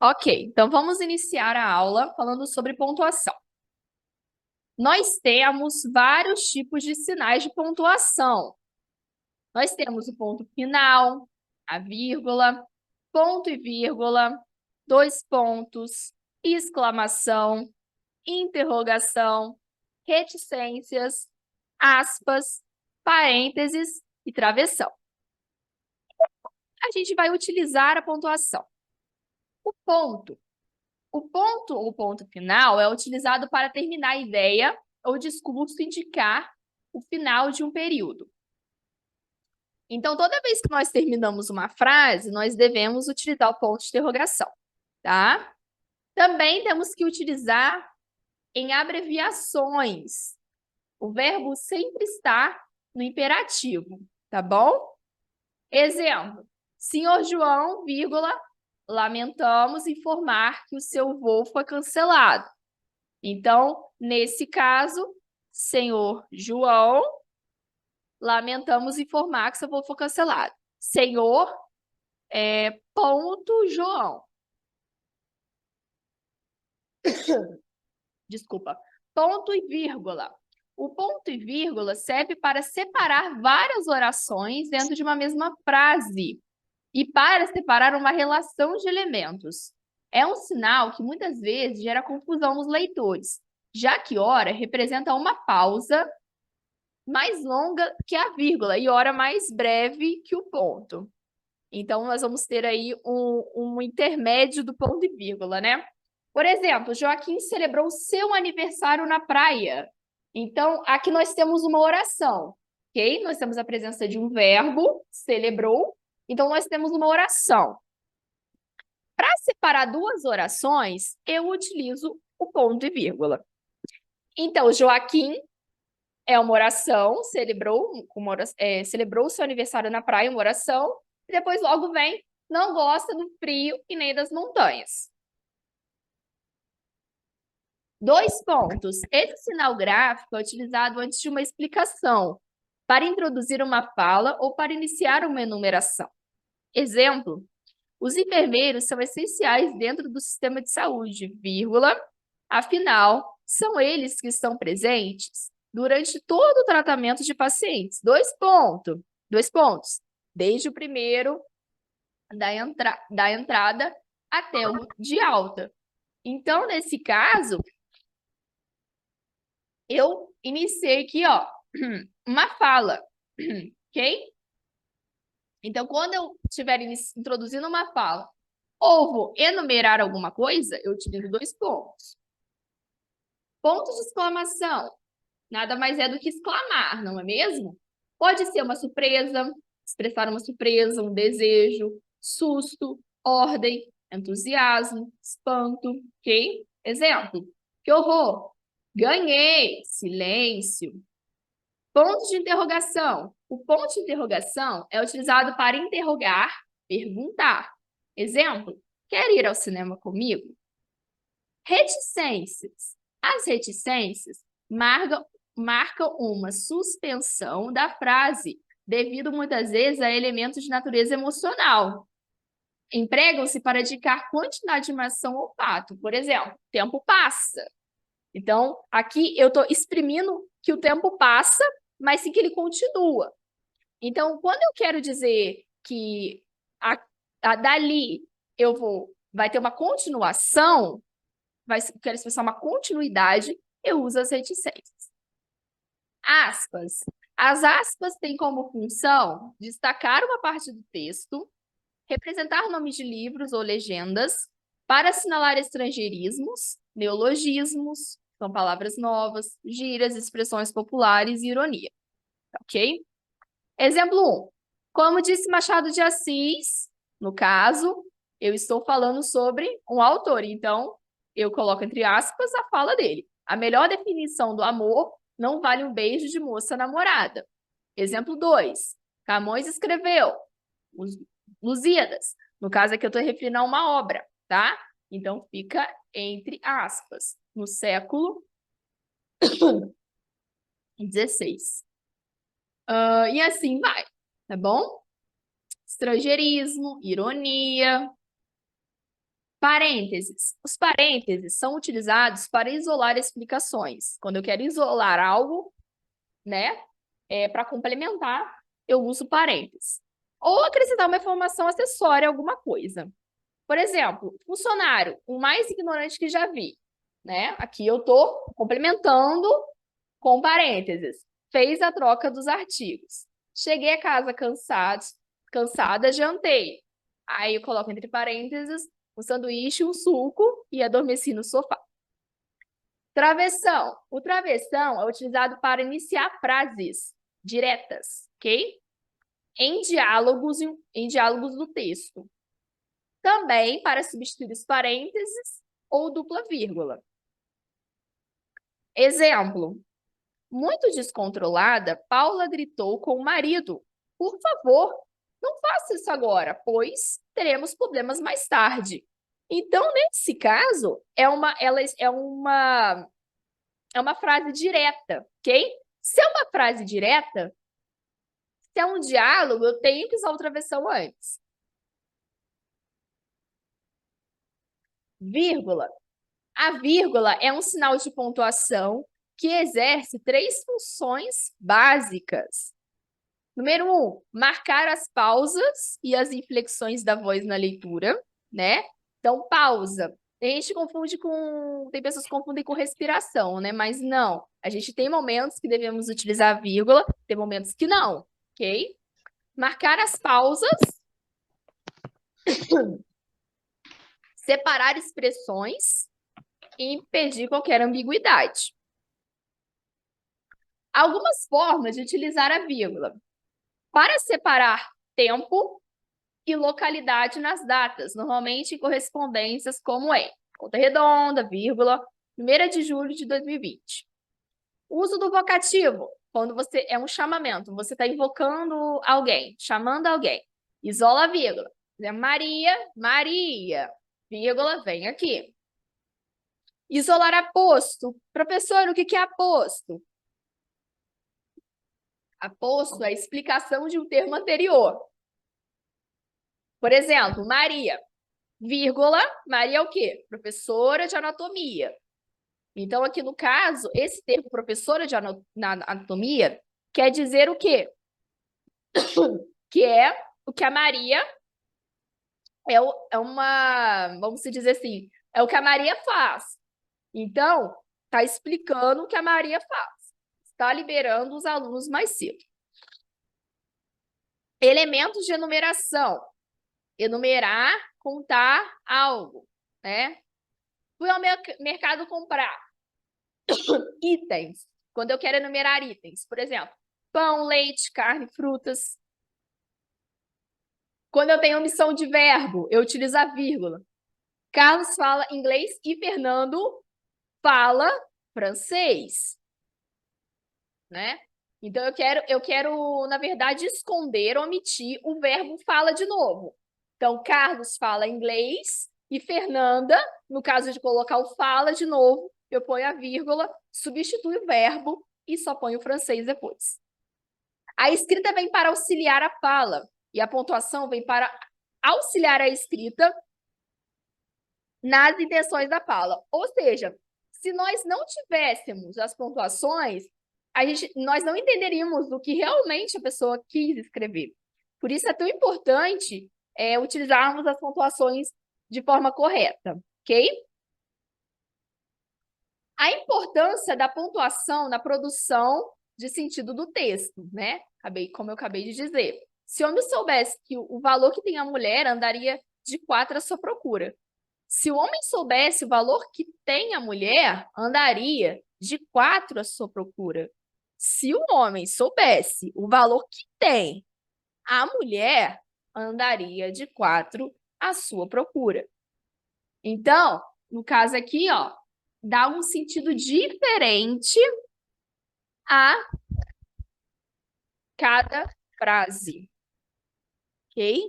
Ok, então vamos iniciar a aula falando sobre pontuação. Nós temos vários tipos de sinais de pontuação. Nós temos o ponto final, a vírgula, ponto e vírgula, dois pontos, exclamação, interrogação, reticências, aspas, parênteses e travessão. A gente vai utilizar a pontuação. O ponto ou ponto final é utilizado para terminar a ideia ou discurso indicar o final de um período. Então, toda vez que nós terminamos uma frase, nós devemos utilizar o ponto de interrogação, tá? Também temos que utilizar em abreviações. O verbo sempre está no imperativo, tá bom? Exemplo, senhor João, vírgula, lamentamos informar que o seu voo foi cancelado. Então, nesse caso, senhor João, lamentamos informar que seu voo foi cancelado. Senhor, ponto João. Desculpa. Ponto e vírgula. O ponto e vírgula serve para separar várias orações dentro de uma mesma frase e para separar uma relação de elementos. É um sinal que muitas vezes gera confusão nos leitores, já que hora representa uma pausa mais longa que a vírgula e hora mais breve que o ponto. Então, nós vamos ter aí um intermédio do ponto e vírgula, né? Por exemplo, Joaquim celebrou seu aniversário na praia. Então, aqui nós temos uma oração, ok? Nós temos a presença de um verbo, celebrou. Então, nós temos uma oração. Para separar duas orações, eu utilizo o ponto e vírgula. Então, Joaquim é uma oração, celebrou seu aniversário na praia, uma oração, e depois logo vem, não gosta do frio e nem das montanhas. Dois pontos. Esse sinal gráfico é utilizado antes de uma explicação, para introduzir uma fala ou para iniciar uma enumeração. Exemplo, os enfermeiros são essenciais dentro do sistema de saúde, vírgula, afinal, são eles que estão presentes durante todo o tratamento de pacientes. Dois pontos. Desde o primeiro da entrada até o de alta. Então, nesse caso, eu iniciei aqui, ó, uma fala, ok? Então, quando eu estiver introduzindo uma fala ou vou enumerar alguma coisa, eu utilizo dois pontos. Ponto de exclamação. Nada mais é do que exclamar, não é mesmo? Pode ser uma surpresa, expressar uma surpresa, um desejo, susto, ordem, entusiasmo, espanto, ok? Exemplo, que horror! Ganhei, silêncio. Ponto de interrogação. O ponto de interrogação é utilizado para interrogar, perguntar. Exemplo, quer ir ao cinema comigo? Reticências. As reticências marcam uma suspensão da frase, devido muitas vezes a elementos de natureza emocional. Empregam-se para indicar quantidade de uma ação ou fato. Por exemplo, tempo passa. Então, aqui eu estou exprimindo que o tempo passa, mas sim que ele continua. Então, quando eu quero dizer que dali vai ter uma continuação, quero expressar uma continuidade, eu uso as reticências. Aspas. As aspas têm como função destacar uma parte do texto, representar nomes de livros ou legendas, para assinalar estrangeirismos, neologismos, são palavras novas, gírias, expressões populares e ironia. Ok? Exemplo 1. Como disse Machado de Assis, no caso, eu estou falando sobre um autor, então eu coloco entre aspas a fala dele. A melhor definição do amor não vale um beijo de moça namorada. Exemplo 2. Camões escreveu Lusíadas. No caso aqui eu estou referindo a uma obra, tá? Então fica entre aspas. No século XVI. E assim vai, tá bom? Estrangeirismo, ironia, Parênteses. Os parênteses são utilizados para isolar explicações. Quando eu quero isolar algo, né, para complementar, eu uso parênteses. Ou acrescentar uma informação acessória a alguma coisa. Por exemplo, funcionário, o mais ignorante que já vi, né? Aqui eu estou complementando com parênteses. Fez a troca dos artigos. Cheguei a casa cansada, jantei. Aí eu coloco entre parênteses um sanduíche, um suco e adormeci no sofá. Travessão. O travessão é utilizado para iniciar frases diretas, ok? Em diálogos do texto. Também para substituir os parênteses ou dupla vírgula. Exemplo. Muito descontrolada, Paula gritou com o marido. Por favor, não faça isso agora, pois teremos problemas mais tarde. Então, nesse caso, é uma frase direta, ok? Se é uma frase direta, se é um diálogo, eu tenho que usar outra versão antes. Vírgula. A vírgula é um sinal de pontuação que exerce 3 funções básicas. Número 1, marcar as pausas e as inflexões da voz na leitura, né? Então, pausa. Tem pessoas que confundem com respiração, né? Mas não. A gente tem momentos que devemos utilizar vírgula, tem momentos que não, ok? Marcar as pausas, separar expressões e impedir qualquer ambiguidade. Algumas formas de utilizar a vírgula. Para separar tempo e localidade nas datas, normalmente em correspondências como Volta Redonda, vírgula, 1º de julho de 2020. Uso do vocativo, quando você é um chamamento, você está invocando alguém, chamando alguém. Isola a vírgula. Maria, Maria, vírgula, vem aqui. Isolar aposto. Professor, o que é aposto? Aposto é a explicação de um termo anterior. Por exemplo, Maria, vírgula, Maria é o quê? Professora de anatomia. Então, aqui no caso, esse termo professora de anatomia quer dizer o quê? Que é o que a Maria vamos dizer assim, é o que a Maria faz. Então, está explicando o que a Maria faz. Está liberando os alunos mais cedo. Elementos de enumeração. Enumerar, contar algo, né? Fui ao mercado comprar itens. Quando eu quero enumerar itens, por exemplo, pão, leite, carne, frutas. Quando eu tenho omissão de verbo, eu utilizo a vírgula. Carlos fala inglês e Fernando fala francês, né? Então, eu quero, na verdade, esconder, omitir o verbo fala de novo. Então, Carlos fala inglês e Fernanda, no caso de colocar o fala de novo, eu ponho a vírgula, substitui o verbo e só ponho o francês depois. A escrita vem para auxiliar a fala e a pontuação vem para auxiliar a escrita nas intenções da fala. Ou seja, se nós não tivéssemos as pontuações, nós não entenderíamos o que realmente a pessoa quis escrever. Por isso é tão importante utilizarmos as pontuações de forma correta, ok? A importância da pontuação na produção de sentido do texto, né? Como eu acabei de dizer. Se o homem soubesse que o valor que tem a mulher, andaria de 4 à sua procura. Se o homem soubesse o valor que tem a mulher, andaria de 4 à sua procura. Se o homem soubesse o valor que tem a mulher, andaria de 4 à sua procura. Então, no caso aqui, ó, dá um sentido diferente a cada frase, ok?